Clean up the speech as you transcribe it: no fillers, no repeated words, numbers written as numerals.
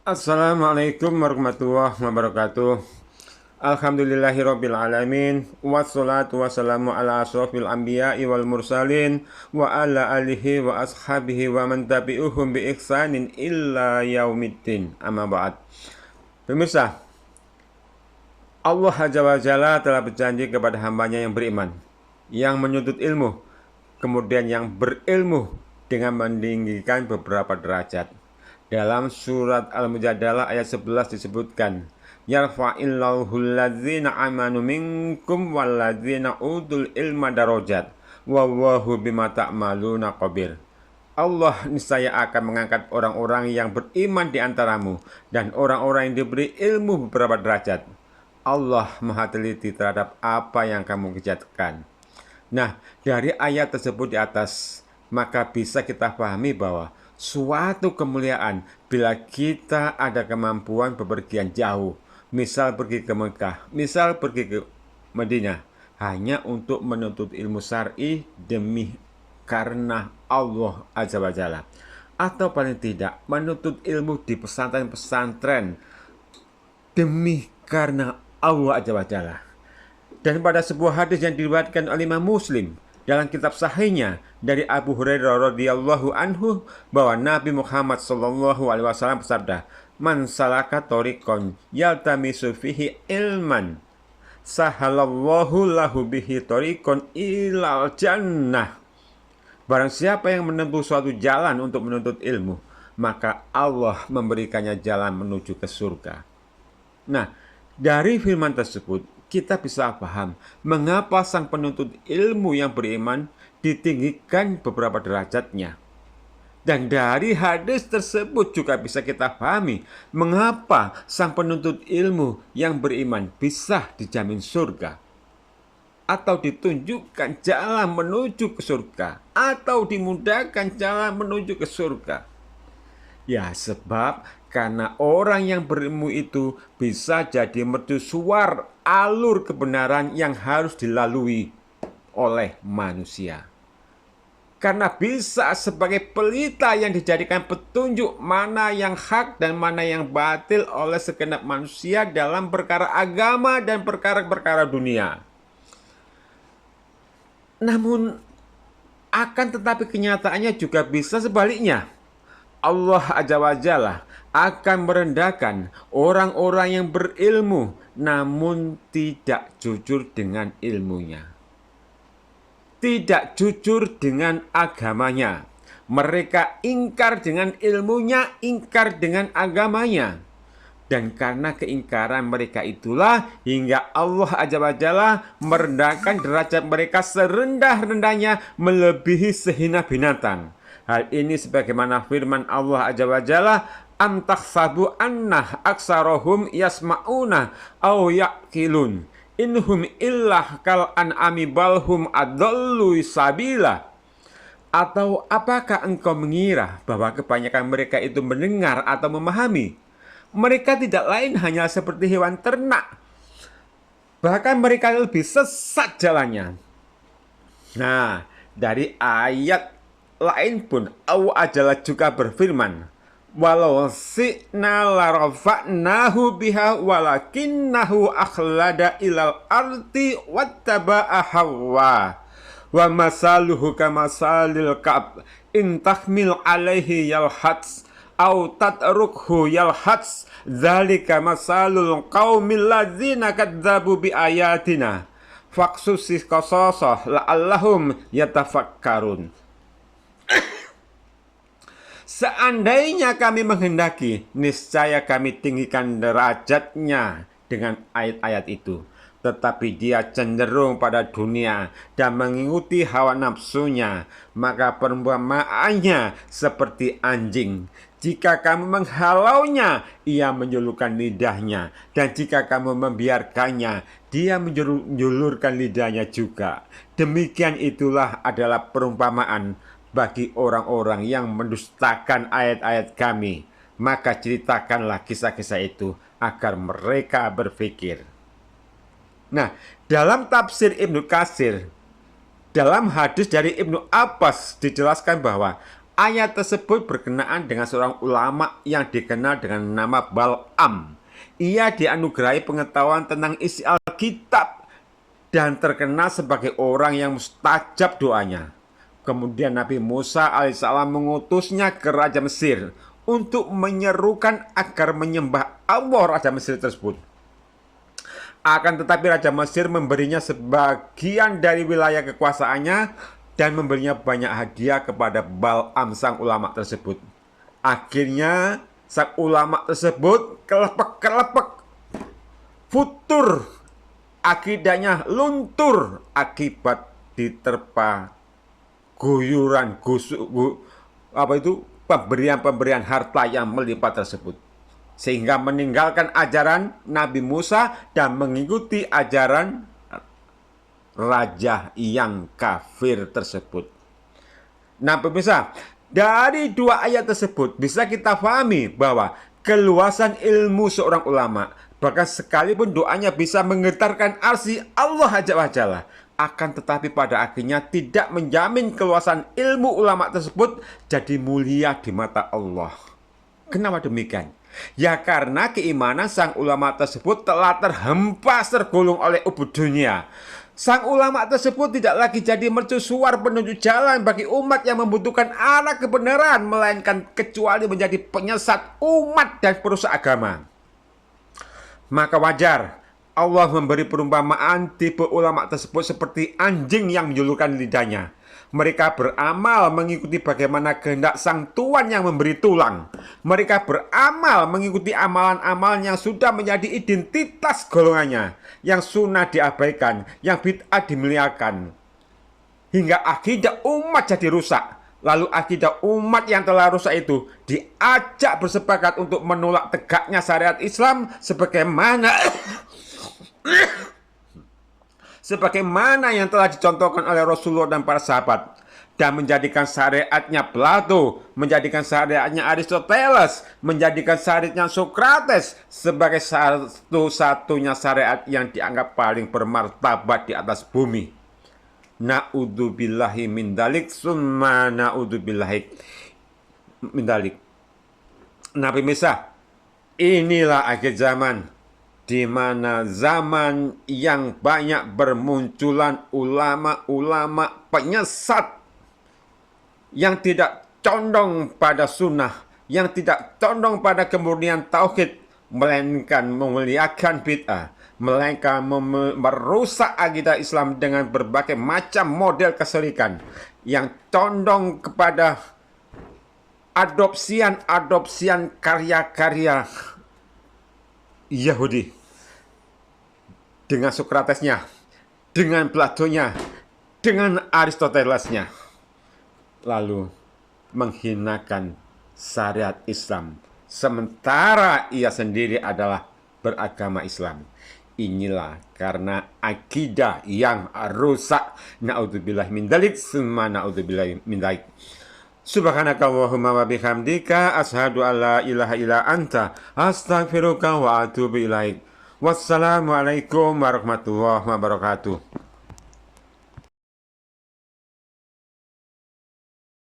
Assalamualaikum warahmatullahi wabarakatuh. Alhamdulillahirabbil alamin wassalatu wassalamu ala asrofil anbiya'i wal mursalin wa ala alihi wa ashabihi wa man tabi'uhum bi ihsanin illa yaumiddin. Amma ba'd. Pemirsa, Allah Azza wa Jalla telah berjanji kepada hambanya yang beriman, yang menuntut ilmu, kemudian yang berilmu dengan meninggikan beberapa derajat. Dalam surat Al-Mujadalah ayat 11 disebutkan, yarfa'illahu alladzina amanu minkum walladzina utul ilma darajat wallahu bima ta'maluna khabir. Allah niscaya akan mengangkat orang-orang yang beriman di antaramu dan orang-orang yang diberi ilmu beberapa derajat. Allah Maha teliti terhadap apa yang kamu kerjakan. Nah, dari ayat tersebut di atas, maka bisa kita pahami bahwa suatu kemuliaan bila kita ada kemampuan bepergian jauh, misal pergi ke Mekah, misal pergi ke Madinah, hanya untuk menuntut ilmu syar'i demi karena Allah Azza wa Jalla, atau paling tidak menuntut ilmu di pesantren-pesantren demi karena Allah Azza wa Jalla. Dan pada sebuah hadis yang diriwayatkan oleh Imam Muslim dalam kitab sahihnya dari Abu Hurairah radhiyallahu anhu bahwa Nabi Muhammad sallallahu alaihi wasallam bersabda, "Man salaka tariqan yaltamisu fihi ilman, sahalallahu lahu bihi tariqan ilal jannah." Barang siapa yang menempuh suatu jalan untuk menuntut ilmu, maka Allah memberikannya jalan menuju ke surga. Nah, dari firman tersebut kita bisa paham mengapa sang penuntut ilmu yang beriman ditinggikan beberapa derajatnya. Dan dari hadis tersebut juga bisa kita pahami mengapa sang penuntut ilmu yang beriman bisa dijamin surga, atau ditunjukkan jalan menuju ke surga, atau dimudahkan jalan menuju ke surga. Ya, sebab karena orang yang berilmu itu bisa jadi mercusuar alur kebenaran yang harus dilalui oleh manusia. Karena bisa sebagai pelita yang dijadikan petunjuk mana yang hak dan mana yang batil oleh segenap manusia dalam perkara agama dan perkara-perkara dunia. Namun akan tetapi kenyataannya juga bisa sebaliknya. Allah Azza wa Jalla akan merendahkan orang-orang yang berilmu namun tidak jujur dengan ilmunya, tidak jujur dengan agamanya. Mereka ingkar dengan ilmunya, ingkar dengan agamanya. Dan karena keingkaran mereka itulah hingga Allah Azza wa Jalla merendahkan derajat mereka serendah-rendahnya melebihi sehina binatang. Hal ini sebagaimana firman Allah Azza wa Jalla, am tahsabu anna aksarohum yasma'una aw yaqilun inhum illah kal an'ami balhum adallu sabila. Atau apakah engkau mengira bahwa kebanyakan mereka itu mendengar atau memahami? Mereka tidak lain hanya seperti hewan ternak, bahkan mereka lebih sesat jalannya. Nah, dari ayat lain pun Allah Azza juga berfirman, walau si'na larafa'nahu biha walakinnahu akhlada ilal arti wattaba'a hawa wa masaluhu kamasalil ka'b in tahmil alaihi yalhats au tatrukhu yalhats dzalika masalul qaumil ladzina kadzabu bi ayatina faqsusis qasasah la'allahum yatafakkarun. Seandainya kami menghendaki, niscaya kami tinggikan derajatnya dengan ayat-ayat itu. Tetapi dia cenderung pada dunia dan mengikuti hawa nafsunya, maka perumpamaannya seperti anjing. Jika kamu menghalaunya, ia menjulurkan lidahnya. Dan jika kamu membiarkannya, dia menjulurkan lidahnya juga. Demikian itulah adalah perumpamaan bagi orang-orang yang mendustakan ayat-ayat kami. Maka ceritakanlah kisah-kisah itu agar mereka berpikir. Nah, dalam tafsir Ibnu Katsir, dalam hadis dari Ibnu Abbas dijelaskan bahwa Ayat tersebut berkenaan dengan seorang ulama yang dikenal dengan nama Bal'am. Ia dianugerahi pengetahuan tentang isi Alkitab dan terkenal sebagai orang yang mustajab doanya. Kemudian Nabi Musa alaihissalam mengutusnya ke Raja Mesir untuk menyerukan agar menyembah Allah Raja Mesir tersebut. Akan tetapi Raja Mesir memberinya sebagian dari wilayah kekuasaannya dan memberinya banyak hadiah kepada Bal'am sang ulama tersebut. Akhirnya sang ulama tersebut kelepek-kelepek, futur, akidahnya luntur akibat diterpa guyuran pemberian harta yang melimpah tersebut, sehingga meninggalkan ajaran Nabi Musa dan mengikuti ajaran raja yang kafir tersebut. Nah pemirsa, dari dua ayat tersebut bisa kita pahami bahwa keluasan ilmu seorang ulama, bahkan sekalipun doanya bisa menggetarkan arsy Allah Azza wa Jalla, akan tetapi pada akhirnya tidak menjamin keluasan ilmu ulama tersebut jadi mulia di mata Allah. Kenapa demikian? Ya karena keimanan sang ulama tersebut telah terhempas tergulung oleh ubud dunia. Sang ulama tersebut tidak lagi jadi mercusuar penunjuk jalan bagi umat yang membutuhkan arah kebenaran, melainkan kecuali menjadi penyesat umat dan perusak agama. Maka wajar Allah memberi perumpamaan tipe ulama tersebut seperti anjing yang menjulurkan lidahnya. Mereka beramal mengikuti bagaimana kehendak sang tuan yang memberi tulang. Mereka beramal mengikuti amalan-amalan yang sudah menjadi identitas golongannya, yang sunnah diabaikan, yang bid'ah dimuliakan, hingga akidah umat jadi rusak. Lalu akidah umat yang telah rusak itu diajak bersepakat untuk menolak tegaknya syariat Islam sebagaimana yang telah dicontohkan oleh Rasulullah dan para sahabat, dan menjadikan syariatnya Plato, menjadikan syariatnya Aristoteles, menjadikan syariatnya Socrates sebagai satu-satunya syariat yang dianggap paling bermartabat di atas bumi. Na'udzubillahi min dalik, summa na'udzubillahi min dalik. Nabi Musa, inilah akhir zaman, di mana zaman yang banyak bermunculan ulama-ulama penyesat yang tidak condong pada sunnah, yang tidak condong pada kemurnian tauhid, melainkan memuliakan bid'ah, melainkan merusak akidah Islam dengan berbagai macam model kesyirikan, yang condong kepada adopsian karya-karya Yahudi, dengan Sokratesnya, dengan Platonya, dengan Aristotelesnya, lalu menghinakan syariat Islam, sementara ia sendiri adalah beragama Islam. Inilah karena akidah yang rusak. Na'udzubillah min dzalik, summa na'udzubillah min dzalik. Subhanakallahumma wa bihamdika asyhadu an la ilaha illa anta astaghfiruka wa atubu ilaik. Wassalamualaikum warahmatullahi wabarakatuh.